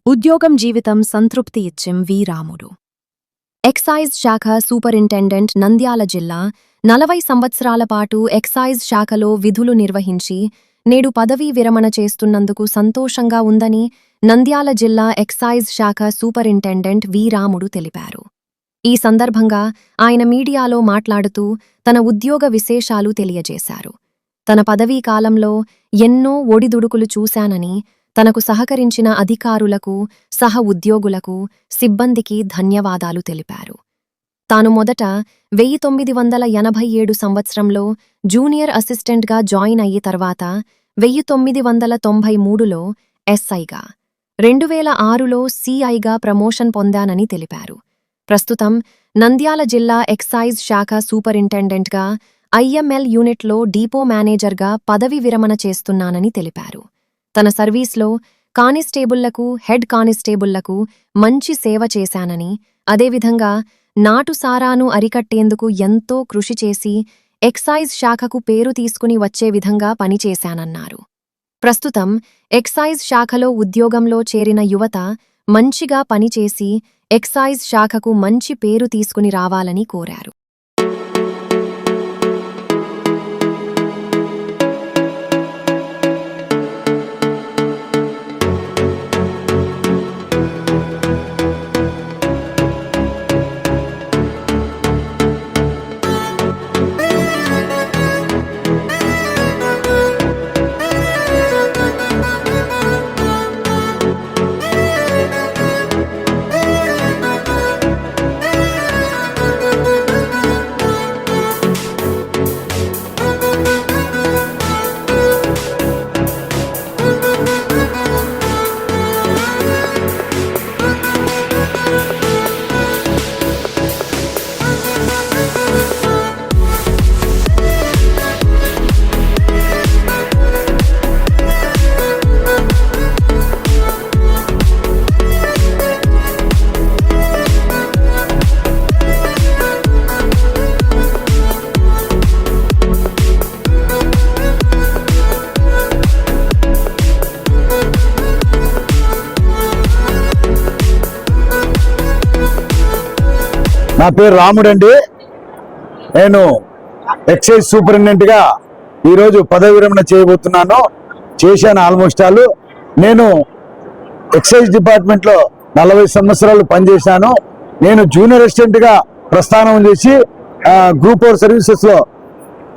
ఉద్యోగం జీవితం సంతృప్తి ఇచ్చిం వి రాముడు. ఎక్సైజ్ శాఖ సూపరింటెండెంట్ నంద్యాల జిల్లా 40 సంవత్సరాల పాటు ఎక్సైజ్ శాఖలో విధులు నిర్వహించి నేడు పదవీ విరమణ చేస్తున్నందుకు సంతోషంగా ఉందని నంద్యాల జిల్లా ఎక్సైజ్ శాఖ సూపరింటెండెంట్ వి రాముడు తెలిపారు. ఈ సందర్భంగా ఆయన మీడియాలో మాట్లాడుతూ తన ఉద్యోగ విశేషాలు తెలియజేశారు. తన పదవీ కాలంలో ఎన్నో ఒడిదుడుకులు చూశానని, తనకు సహకరించిన అధికారులకు, సహ ఉద్యోగులకు, సిబ్బందికి ధన్యవాదాలు తెలిపారు. తాను మొదట 1987 సంవత్సరంలో జూనియర్ అసిస్టెంట్గా జాయిన్ అయ్యి తర్వాత 1993లో ఎస్ఐగా, 2006లో సిఐగా ప్రమోషన్ పొందానని తెలిపారు. ప్రస్తుతం నంద్యాల జిల్లా ఎక్సైజ్ శాఖ సూపరింటెండెంట్గా IML యూనిట్లో డిపో మేనేజర్గా పదవి విరమణ చేస్తున్నానని తెలిపారు. తన సర్వీస్లో కానిస్టేబుళ్లకు, హెడ్ కానిస్టేబుళ్లకు మంచి సేవ చేశానని, అదేవిధంగా నాటుసారాను అరికట్టేందుకు ఎంతో కృషి చేసి ఎక్సైజ్ శాఖకు పేరు తీసుకుని వచ్చే విధంగా పనిచేశానన్నారు. ప్రస్తుతం ఎక్సైజ్ శాఖలో ఉద్యోగంలో చేరిన యువత మంచిగా పనిచేసి ఎక్సైజ్ శాఖకు మంచి పేరు తీసుకుని రావాలని కోరారు. నా పేరు రాముడండి. నేను ఎక్సైజ్ సూపరింటెండెంట్గా ఈరోజు పదవి విరమణ చేయబోతున్నాను. చేశాను ఆల్మోస్ట్ ఆల్. నేను ఎక్సైజ్ డిపార్ట్మెంట్లో 40 సంవత్సరాలు పనిచేశాను. నేను జూనియర్ అసిస్టెంట్గా ప్రస్థానం చేసి గ్రూప్ 4 సర్వీసెస్లో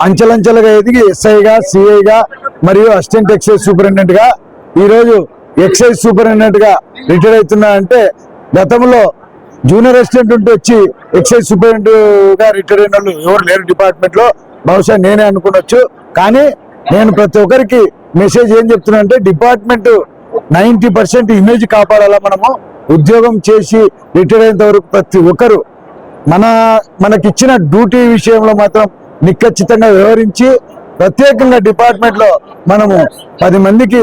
అంచెలంచెలుగా ఎదిగి ఎస్ఐగా, సిఐగా మరియు అసిస్టెంట్ ఎక్సైజ్ సూపరింటెండెంట్గా ఈరోజు ఎక్సైజ్ సూపరింటెండెంట్గా రిటైర్ అవుతున్నా. అంటే గతంలో జూనియర్ అసిస్టెంట్ ఉంటే వచ్చి ఎక్సైజ్ సూపరింటెండెంట్గా రిటైర్ అయిన వాళ్ళు ఎవరు లేరు డిపార్ట్మెంట్లో. బహుశా నేనే అనుకోవచ్చు. కానీ నేను ప్రతి ఒక్కరికి మెసేజ్ ఏం చెప్తున్నా అంటే, డిపార్ట్మెంట్ 90% ఇమేజ్ కాపాడాలా. మనము ఉద్యోగం చేసి రిటైర్ అయినంత వరకు ప్రతి ఒక్కరు మనకిచ్చిన డ్యూటీ విషయంలో మాత్రం నిఖచ్చితంగా వ్యవహరించి ప్రత్యేకంగా డిపార్ట్మెంట్లో మనము 10 మందికి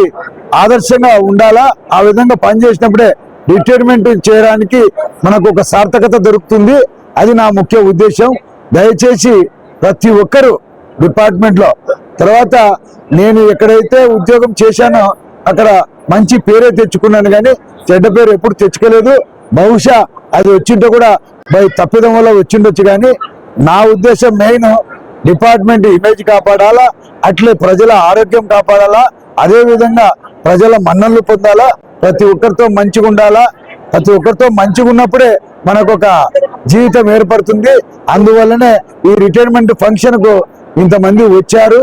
ఆదర్శంగా ఉండాలా. ఆ విధంగా పనిచేసినప్పుడే రిటైర్మెంట్ చేయడానికి మనకు ఒక సార్థకత దొరుకుతుంది. అది నా ముఖ్య ఉద్దేశం. దయచేసి ప్రతి ఒక్కరూ డిపార్ట్మెంట్లో తర్వాత నేను ఎక్కడైతే ఉద్యోగం చేశానో అక్కడ మంచి పేరే తెచ్చుకున్నాను, కానీ చెడ్డ పేరు ఎప్పుడు తెచ్చుకోలేదు. బహుశా అది వచ్చింటే కూడా తప్పిదం వల్ల వచ్చిండొచ్చు. కానీ నా ఉద్దేశం మెయిన్ డిపార్ట్మెంట్ ఇమేజ్ కాపాడాలా, అట్లే ప్రజల ఆరోగ్యం కాపాడాలా, అదేవిధంగా ప్రజల మన్ననలు పొందాలా, ప్రతి ఒక్కరితో మంచిగా ఉండాలా. ప్రతి ఒక్కరితో మంచిగా ఉన్నప్పుడే మనకు ఒక జీవితం ఏర్పడుతుంది. అందువల్లనే ఈ రిటైర్మెంట్ ఫంక్షన్కు ఇంతమంది వచ్చారు.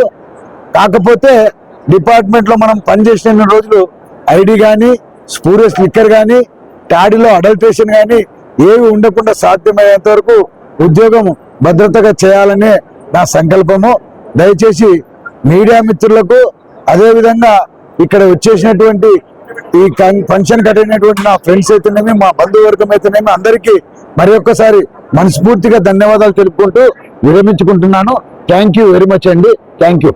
కాకపోతే డిపార్ట్మెంట్లో మనం పనిచేసిన రోజులు ఐడి కానీ, స్పూరియస్ లిక్కర్ కానీ, టాడీలో అడల్ట్రేషన్ కానీ ఏవి ఉండకుండా సాధ్యమయ్యేంత వరకు ఉద్యోగం భద్రతగా చేయాలనే నా సంకల్పము. దయచేసి మీడియా మిత్రులకు, అదేవిధంగా ఇక్కడ వచ్చేసినటువంటి ఈ ఫంక్షన్ కట్టినటువంటి నా ఫ్రెండ్స్ అయితేనేమి, మా బంధువర్గం అయితేనేమి అందరికీ మరి ఒక్కసారి మనస్ఫూర్తిగా ధన్యవాదాలు తెలుపుకుంటూ విరమించుకుంటున్నాను. థ్యాంక్ యూ వెరీ మచ్ అండి. Thank you.